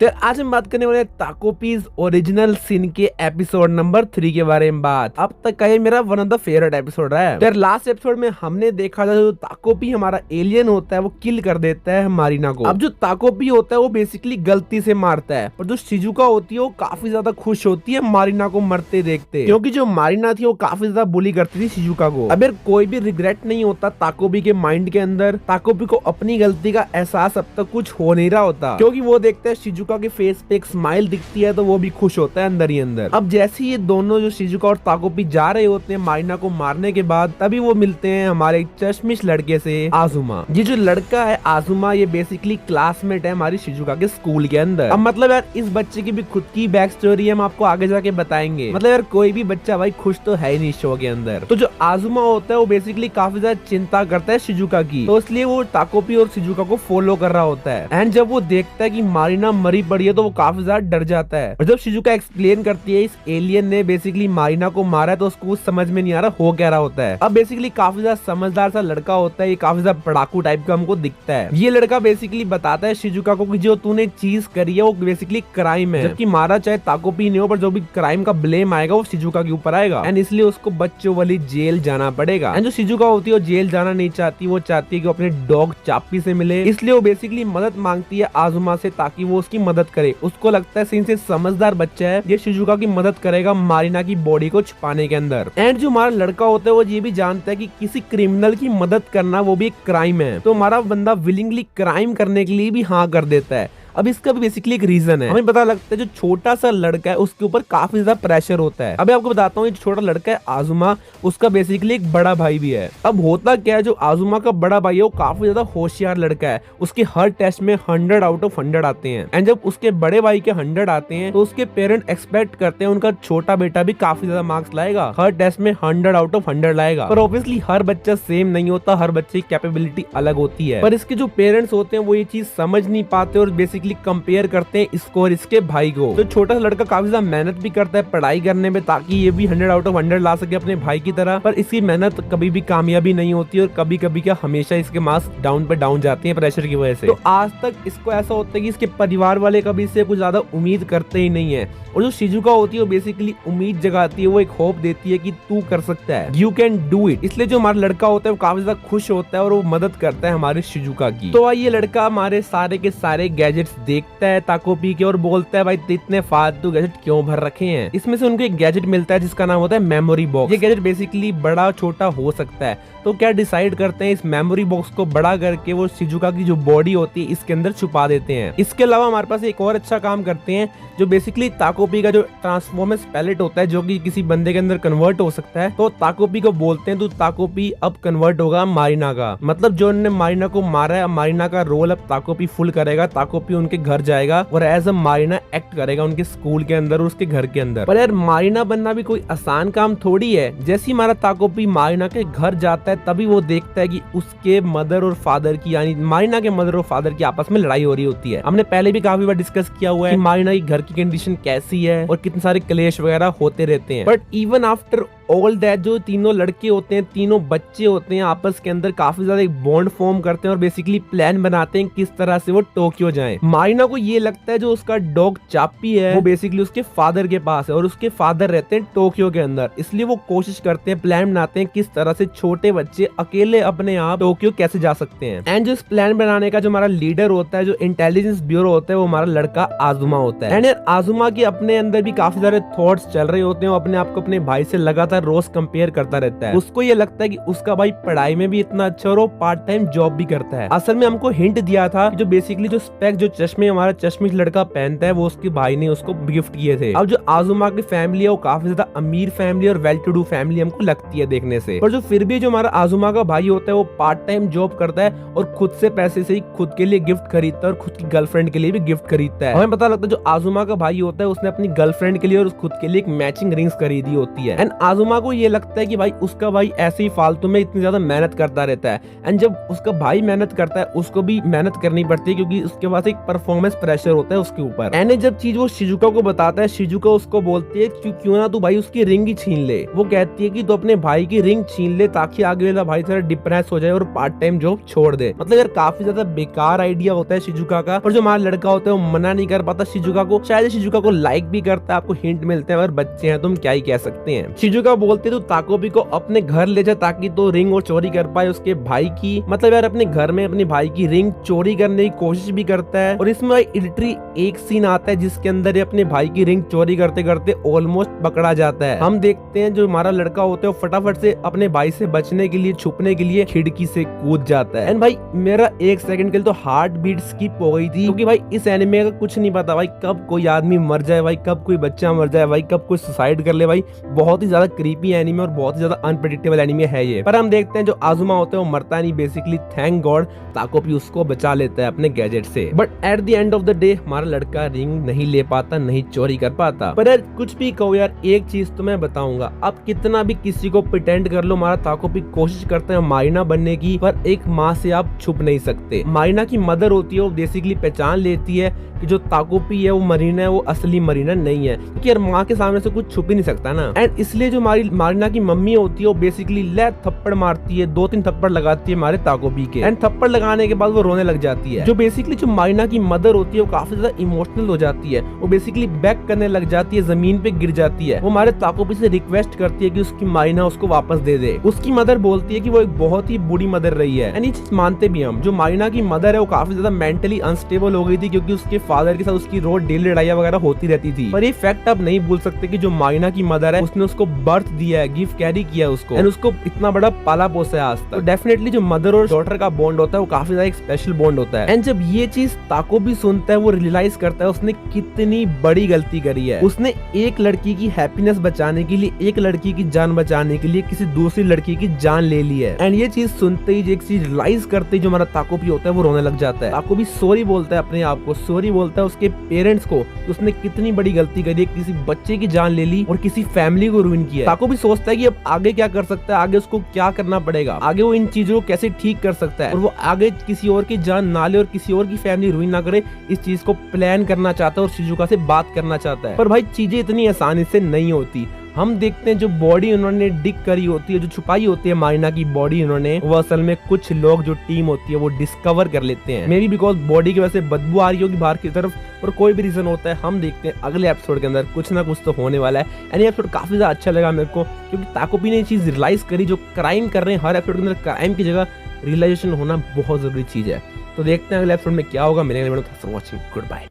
तो आज हम बात करने वाले हैं ताकोपीज ओरिजिनल सिन के एपिसोड नंबर 3 के बारे में बात। अब तक का ये मेरा one of the favourite episode है। तो लास्ट एपिसोड में हमने देखा था जो ताकोपी हमारा एलियन होता है वो किल कर देता है मारिना को। अब जो ताकोपी होता है वो बेसिकली गलती से मारता है, पर जो शिजुका होती है वो काफी ज्यादा खुश होती है मारिना को मरते देखते, क्योंकि जो मारिना थी वो काफी ज्यादा बुली करती थी शिजुका को। अब यार कोई भी रिग्रेट नहीं होता ताकोपी के माइंड के अंदर। ताकोपी को अपनी गलती का एहसास अब तक कुछ हो नहीं रहा होता, क्योंकि वो देखता है शिजुका के फेस पे एक स्माइल दिखती है तो वो भी खुश होता है अंदर ही अंदर। अब जैसे ही ये दोनों जो शिजुका और ताकोपी जा रहे होते हैं मारिना को मारने के बाद, तभी वो मिलते हैं हमारे चश्मिश लड़के से आजुमा। ये जो लड़का है आजुमा ये बेसिकली क्लासमेट है हमारी शिजुका के स्कूल के अंदर। अब मतलब यार इस बच्चे की भी खुद की बैक स्टोरी हम आपको आगे जाके बताएंगे। मतलब यार कोई भी बच्चा भाई खुश तो है ही नहीं शो के अंदर। तो जो आजुमा होता है वो बेसिकली काफी ज्यादा चिंता करता है शिजुका की, तो इसलिए वो ताकोपी और शिजुका को फॉलो कर रहा होता है। एंड जब वो देखता है कि मारिना मरी पड़ी है तो वो काफी ज्यादा डर जाता है। और जब शिजुका एक्सप्लेन करती है इस एलियन ने बेसिकली मारिना को मारा है, तो उसको कुछ समझ में नहीं आ रहा हो क्या रहा होता है। अब बेसिकली काफी ज्यादा समझदार सा लड़का होता है, ये काफी ज्यादा पढ़ाकू टाइप का हमको दिखता है। ये लड़का बेसिकली बताता है शिजुका को कि जो तूने चीज करी है वो बेसिकली क्राइम है, जबकि मारा चाहे ताकोपी नहीं हो, पर जो भी क्राइम का ब्लेम आएगा वो शिजुका के ऊपर आएगा। एंड इसलिए उसको बच्चों वाली जेल जाना पड़ेगा। एंड जो शिजुका होती है वो जेल जाना नहीं चाहती, वो चाहती है कि अपने डॉग चापी से मिले, इसलिए वो बेसिकली मदद मांगती है आजुमा से ताकि वो उसकी मदद करे। उसको लगता है सीन से समझदार बच्चा है, ये शिजुका की मदद करेगा मारिना की बॉडी को छुपाने के अंदर। एंड जो हमारा लड़का होता है वो ये भी जानता है कि किसी क्रिमिनल की मदद करना वो भी एक क्राइम है, तो हमारा बंदा विलिंगली क्राइम करने के लिए भी हाँ कर देता है। अब इसका भी बेसिकली एक रीजन है, हमें पता लगता है जो छोटा सा लड़का है उसके ऊपर काफी ज्यादा प्रेशर होता है। अभी आपको बताता हूँ, जो छोटा लड़का है आजुमा, उसका बेसिकली एक बड़ा भाई भी है। अब होता क्या है, जो आजुमा का बड़ा भाई है वो काफी ज्यादा होशियार लड़का है, उसके हर टेस्ट में 100 आउट ऑफ 100 आते हैं। एंड जब उसके बड़े भाई के 100 आते हैं तो उसके पेरेंट एक्सपेक्ट करते हैं उनका छोटा बेटा भी काफी ज्यादा मार्क्स लाएगा, हर टेस्ट में 100 आउट ऑफ 100 लाएगा। पर ऑब्वियसली हर बच्चा सेम नहीं होता, हर बच्चे की कैपेबिलिटी अलग होती है। पर इसके जो पेरेंट्स होते हैं वो ये चीज समझ नहीं पाते और बेसिकली कंपेयर करते हैं इसको और इसके भाई को। तो छोटा सा लड़का काफी ज्यादा मेहनत भी करता है पढ़ाई करने में ताकि ये भी 100 आउट ऑफ 100 ला सके अपने भाई की तरह, पर इसकी मेहनत कभी भी कामयाबी नहीं होती और कभी कभी क्या हमेशा इसके मार्क्स डाउन पे डाउन जाते हैं प्रेशर की वजह से। तो आज तक इसको ऐसा होता है कि इसके परिवार वाले कभी इससे कुछ ज्यादा उम्मीद करते ही नहीं है। और जो शिजुका होती है वो बेसिकली उम्मीद जगाती है, वो एक होप देती है कि तू कर सकता है, यू कैन डू इट। इसलिए जो हमारा लड़का होता है वो काफी ज्यादा खुश होता है और वो मदद करता है हमारे शिजुका की। तो ये लड़का हमारे सारे के सारे गैजेट्स देखता है ताकोपी के और बोलता है भाई इतने फालतू गैजेट क्यों भर रखे हैं। इसमें से उनको एक गैजेट मिलता है जिसका नाम होता है मेमोरी बॉक्स। ये गैजेट बेसिकली बड़ा छोटा हो सकता है, तो क्या डिसाइड करते हैं इस मेमोरी बॉक्स को बड़ा करके वो शिजुका की जो बॉडी होती है इसके अंदर छुपा देते हैं। इसके अलावा हमारे पास एक और अच्छा काम करते हैं, जो बेसिकली ताकोपी का जो ट्रांसफॉर्मर्स पैलेट होता है जो कि किसी बंदे के अंदर कन्वर्ट हो सकता है, तो ताकोपी को बोलते हैं तो ताकोपी अब कन्वर्ट होगा मारिना का। मतलब जो उन्होंने मारिना को मारा है, मारिना का रोल अब ताकोपी फुल करेगा। ताकोपी उनके घर जाएगा और एज अ मारिना एक्ट करेगा उनके स्कूल के अंदर और उसके घर के अंदर। पर यार मारिना बनना भी कोई आसान काम थोड़ी है। जैसे ही हमारा ताकोपी मारिना के घर जाता है तभी वो देखता है कि उसके मदर और फादर की, यानी मारिना के मदर और फादर की आपस में लड़ाई हो रही होती है। हमने पहले भी काफी बार डिस्कस किया हुआ है कि मारिना की घर की कंडीशन कैसी है और कितने सारे क्लेश वगैरह होते रहते हैं। But even after all that जो तीनों लड़के होते हैं, तीनों बच्चे होते हैं, आपस के अंदर काफी ज्यादा एक बॉन्ड फॉर्म करते हैं और बेसिकली प्लान बनाते हैं किस तरह से वो टोक्यो जाएं। मारिना को ये लगता है जो उसका डॉग चापी है वो बेसिकली उसके फादर के पास है और उसके फादर रहते हैं टोक्यो के अंदर, इसलिए वो कोशिश करते हैं, प्लान बनाते हैं किस तरह से छोटे बच्चे अकेले अपने आप टोक्यो कैसे जा सकते हैं। एंड जो इस प्लान बनाने का जो हमारा लीडर होता है, जो इंटेलिजेंस ब्यूरो होता है, वो हमारा लड़का आजुमा होता है। एंड आजुमा के अपने अंदर भी काफी सारे थॉट्स चल रहे होते हैं, वो अपने आप को अपने भाई से लगातार रोज कंपेयर करता रहता है। उसको ये लगता है कि उसका भाई पढ़ाई में भी इतना अच्छा और वो पार्ट टाइम जॉब भी करता है। असल में हमको हिंट दिया था कि जो बेसिकली जो स्पेक्स, जो चश्मे हमारा चश्मिश लड़का पहनता है वो उसके भाई ने उसको गिफ्ट किए थे। अब जो आजुमा की फैमिली है वो काफी ज्यादा अमीर फैमिली और वेल टू डू फैमिली हमको लगती है देखने से। पर जो फिर भी जो हमारा आजुमा का भाई होता है वो पार्ट टाइम जॉब करता है और खुद से पैसे से ही खुद के लिए गिफ्ट खरीदता है और खुद की गर्लफ्रेंड के लिए भी गिफ्ट खरीदता है। हमें पता लगता है जो आजुमा का भाई होता है उसने अपनी गर्लफ्रेंड के लिए और खुद के लिए एक मैचिंग रिंग्स खरीदी होती है। एंड आजुमा आजुमा को ये लगता है कि भाई उसका भाई ऐसे ही फालतू में इतनी ज्यादा मेहनत करता रहता है, एंड जब उसका भाई मेहनत करता है उसको भी मेहनत करनी पड़ती है क्योंकि उसके पास एक परफॉर्मेंस प्रेशर होता है उसके ऊपर। एंड जब चीज वो शिजुका को बताता है, शिजुका उसको बोलती है क्यों ना तू भाई उसकी रिंग ही छीन ले। वो कहती है कि तू अपने भाई की रिंग छीन ले ताकि आगे वाला भाई थोड़ा डिप्रेस हो जाए और पार्ट टाइम जॉब छोड़ दे। मतलब यार काफी ज्यादा बेकार आइडिया होता है शिजुका का, पर जो हमारा लड़का होता है वो मना नहीं कर पाता शिजुका को। शायद शिजुका को लाइक भी करता है, आपको हिंट मिलते हैं, और बच्चे हैं तुम क्या ही कह सकते हैं। शिजुका बोलते तू ताकोपी को अपने घर ले जा ताकि तो रिंग वो चोरी कर पाए उसके भाई की। मतलब यार अपने घर में अपने भाई की रिंग चोरी करने की कोशिश भी करता है, और इसमें लिटरली एक सीन आता है जिसके अंदर अपने भाई की रिंग चोरी करते करते ऑलमोस्ट पकड़ा जाता है। हम देखते हैं जो हमारा लड़का होता है वो फटाफट से अपने भाई से बचने के लिए, छुपने के लिए खिड़की से कूद जाता है। एंड भाई मेरा एक सेकंड के लिए तो हार्ट बीट स्किप हो गई थी, क्योंकि भाई इस एनिमे का कुछ नहीं पता भाई कब कोई आदमी मर जाए, भाई कब कोई बच्चा मर जाए, भाई कब कोई सुसाइड कर ले। भाई बहुत ही ज्यादा क्रीपी एनिमे और बहुत ही ज्यादा अनप्रेडिक्टेबल एनिमे है ये। पर हम देखते हैं जो आजुमा होता है वो मरता नहीं बेसिकली, थैंक गॉड ताकोपी उसको बचा लेता है अपने गैजेट से। But at the end of the day हमारा लड़का रिंग नहीं ले पाता, नहीं चोरी कर पाता। पर यार कुछ भी कहो यार, एक चीज तो मैं बताऊंगा, अब कितना भी किसी को प्रिटेंड कर लो, हमारा ताकोपी कोशिश करता है मारिना बनने की, पर एक माँ से आप छुप नहीं सकते। मारिना की मदर होती है वो बेसिकली पहचान लेती है कि जो ताकोपी है वो मरीना है, वो असली मरीना नहीं है, क्योंकि यार माँ के सामने से कुछ छुप ही नहीं सकता ना। एंड इसलिए जो हमारी मारिना की मम्मी होती है वो बेसिकली ले थप्पड़ मारती है, 2-3 थप्पड़ लगाती है हमारे ताकोपी के, एंड थप्पड़ लगाने के बाद वो रोने लग जाती है। जो बेसिकली जो मारिना की मदर होती है वो काफी ज्यादा इमोशनल हो जाती है, वो बेसिकली बैक करने लग जाती है, जमीन पे गिर जाती है। वो हमारे ताकोपी से रिक्वेस्ट करती है कि उसकी मारिना उसको वापस दे दे। उसकी मदर बोलती है कि वो एक बहुत ही बुरी मदर रही है, एंड ये चीज मानते भी हम। जो मारिना की मदर है वो काफी ज्यादा मेंटली अनस्टेबल हो गई थी, क्योंकि उसके फादर के साथ उसकी रोज डेली लड़ाइयां वगैरह होती रहती थी। पर ये फैक्ट आप नहीं भूल सकते कि जो मारिना की मदर है उसने उसको बर्थ दिया है, गिफ्ट कैरी किया उसको, एंड उसको इतना बड़ा पाला पोसा है आज तक। तो डेफिनेटली जो मदर और डॉटर का बॉन्ड होता है वो काफी ज्यादा एक स्पेशल बॉन्ड होता है। एंड जब ये चीज ताकोपी सुनता है वो रियलाइज करता है उसने कितनी बड़ी गलती करी है। उसने एक लड़की की हैप्पीनेस बचाने के लिए, एक लड़की की जान बचाने के लिए किसी दूसरी लड़की की जान ले ली है। एंड ये चीज सुनते ही, एक चीज रियलाइज करते ही जो हमारा ताकोपी होता है वो रोने लग जाता है। ताकोपी सॉरी बोलता है अपने आप को, सॉरी बोलता है उसके पेरेंट्स को, उसने कितनी बड़ी गलती करी है, किसी बच्चे की जान ले ली और किसी फैमिली को रुइन किया। ताकोपी सोचता है कि अब आगे क्या कर सकता है, आगे उसको क्या करना पड़ेगा, आगे वो इन चीजों को कैसे ठीक कर सकता है, और वो आगे किसी और की जान ना ले और किसी और की फैमिली रुइन ना करे, इस चीज को प्लान करना चाहता है और शिजुका से बात करना चाहता है। पर भाई चीजें इतनी आसानी से नहीं होती। हम देखते हैं जो बॉडी उन्होंने डिग करी होती है, जो छुपाई होती है मारिना की बॉडी उन्होंने, वो असल में कुछ लोग जो टीम होती है वो डिस्कवर कर लेते हैं। मे बी बिकॉज बॉडी की वजह से बदबू आ रही होगी बाहर की तरफ, और कोई भी रीजन होता है। हम देखते हैं अगले एपिसोड के अंदर कुछ ना कुछ तो होने वाला है। एंड ये एपिसोड काफी ज्यादा अच्छा लगा मेरे को, क्योंकि ताकोपी ने ये चीज रियलाइज करी, जो क्राइम कर रहे हैं हर एपिसोड के अंदर क्राइम की जगह रियलाइजेशन होना बहुत जरूरी चीज है। तो देखते हैं अगले एपिसोड में क्या होगा। मेरे वॉचिंग, गुड बाय।